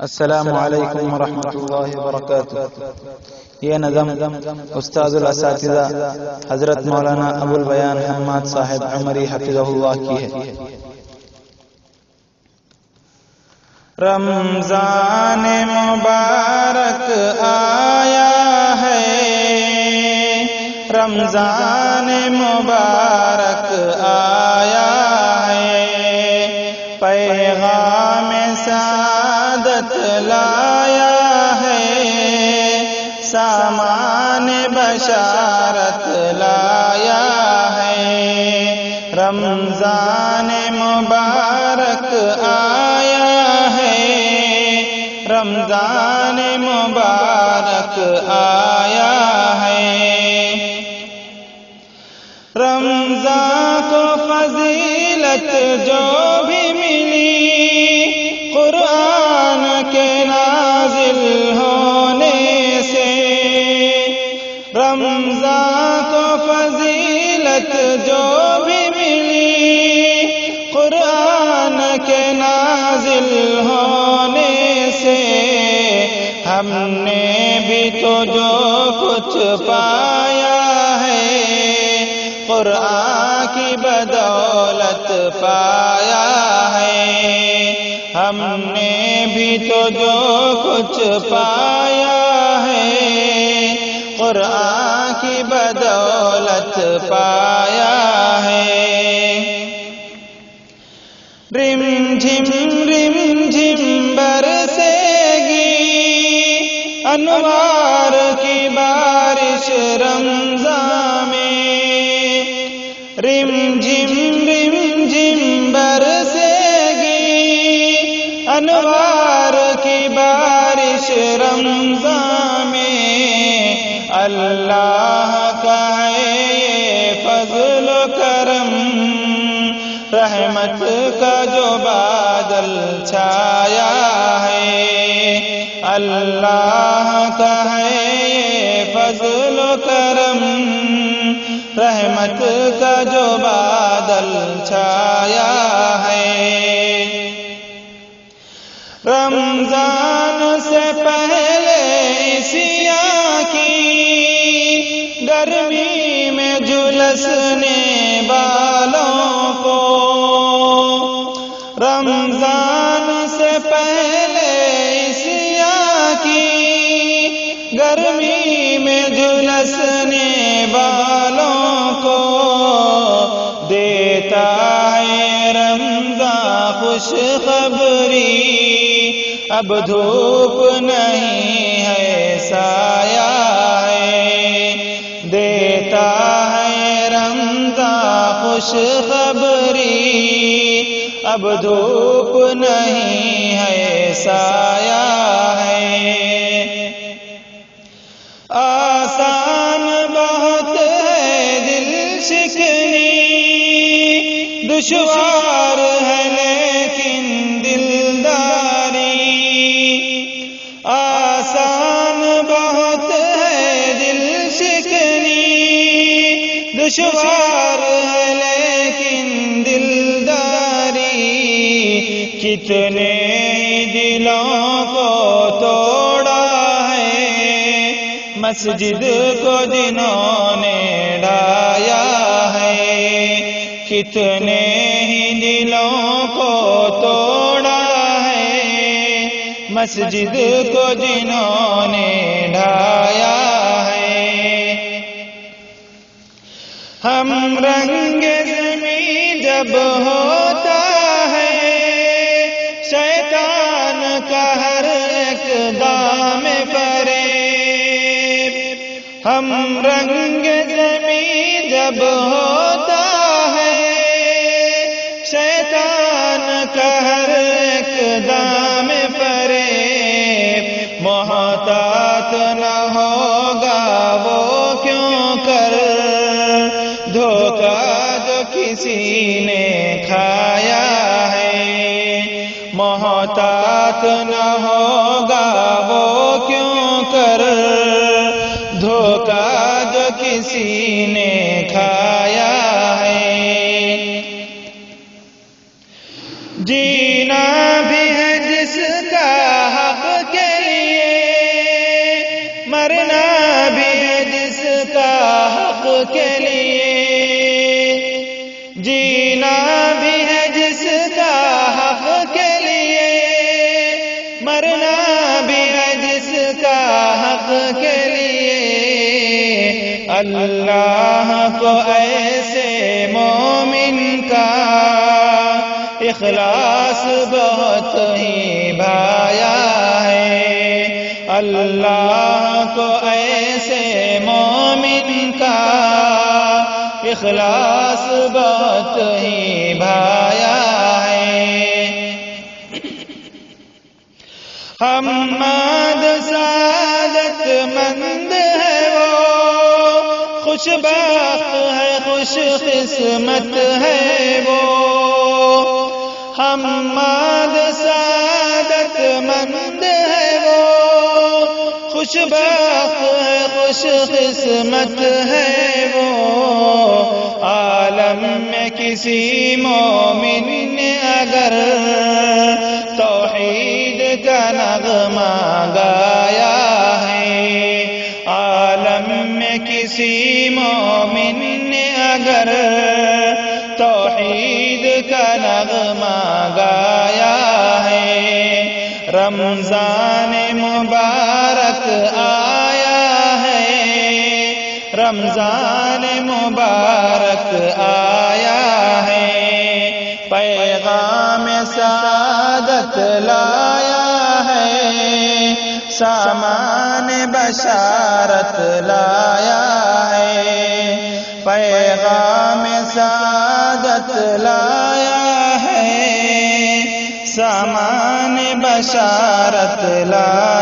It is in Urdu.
السلام علیکم ورحمۃ اللہ وبرکاتہ۔ یہ نظم استاد الاساتذہ حضرت مولانا ابو البیان حماد صاحب عمری حفظہ اللہ کی ہے۔ رمضان مبارک آیا ہے، رمضان مبارک آیا ہے، پیغام سعادت لایا ہے، سامان بشارت لایا ہے۔ رمضان مبارک آیا ہے، رمضان مبارک آیا ہے۔ رمضان کو فضیلت جو بھی ملی قرآن کے نازل ہونے سے، رمضان کو فضیلت جو بھی ملی قرآن کے نازل ہونے سے، ہم نے بھی تو جو کچھ پایا ہے قرآن کی بدولت پایا ہے۔ ہم نے بھی تو جو کچھ پایا ہے قرآن کی بدولت پایا ہے۔ رم جھم برسے گی انوار کی بارش رمضان میں، رم جھم برسے گی انوار کی بارش رمضان میں، اللہ کا ہے یہ فضل و کرم، رحمت کا جو بادل چھایا ہے، اللہ کا ہے یہ فضل و کرم، رحمت کا جو بادل چھایا ہے۔ رمضان سے پہلے سیاہ کی گرمی میں جھلسنے بالوں کو، رمضان سے پہلے سیاہ کی گرمی میں جھلسنے بالوں کو، دیتا ہے رمضان خوشخبری، اب دھوپ نہیں ہے سایہ ہے، دیتا ہے رمضان خوشخبری، اب دھوپ نہیں ہے سایہ ہے۔ آسان بہت ہے دل شکنی، دشوار ہے لیکن دلداری، آسان بہت ہے دل شکنی، دشوار ہے لیکن دلداری، کتنے دلوں کو توڑا ہے مسجد کو جنہوں نے ڈھایا ہے، کتنے ہی دلوں کو توڑا ہے مسجد کو جنہوں نے ڈھایا ہے۔ ہم رنگ زمین جب ہوتا ہے شیطان کا ہر اقدام فریب، ہم رنگ زمین جب ہوتا ہے شیطان کا ہر اقدام فریب، محتاط نہ ہوگا وہ کیوں کر دھوکہ جو کسی نے کھایا ہے، محتاط نہ ہوگا وہ کیوں کر دھوکہ جو کسی نے کھایا ہے۔ جینا بھی ہے جس کا حق کے لیے، جینا بھی ہے جس کا حق کے لیے، مرنا بھی ہے جس کا حق کے لیے۔ اللہ کو ایسے مومن کا اخلاص بہت ہی بھایا ہے، اللہ کو ایسے مومن کا اخلاص بہت ہی بھایا ہے۔ حماد سعادت مند ہے وہ، خوش بخت ہے، خوش قسمت ہے وہ۔ حماد سعادت مند ہے وہ، خوش بخت ہے، خوش قسمت ہے وہ۔ عالم میں کسی مومن نے اگر توحید کا نغمہ گایا ہے، عالم میں کسی مومن نے اگر توحید کا نغمہ گایا ہے، رمضان مبارک آیا ہے، رمضان مبارک آیا ہے، پیغام سعادت لایا ہے، سامان بشارت لایا ہے، پیغام سعادت لایا ہے، سامان بشارت لایا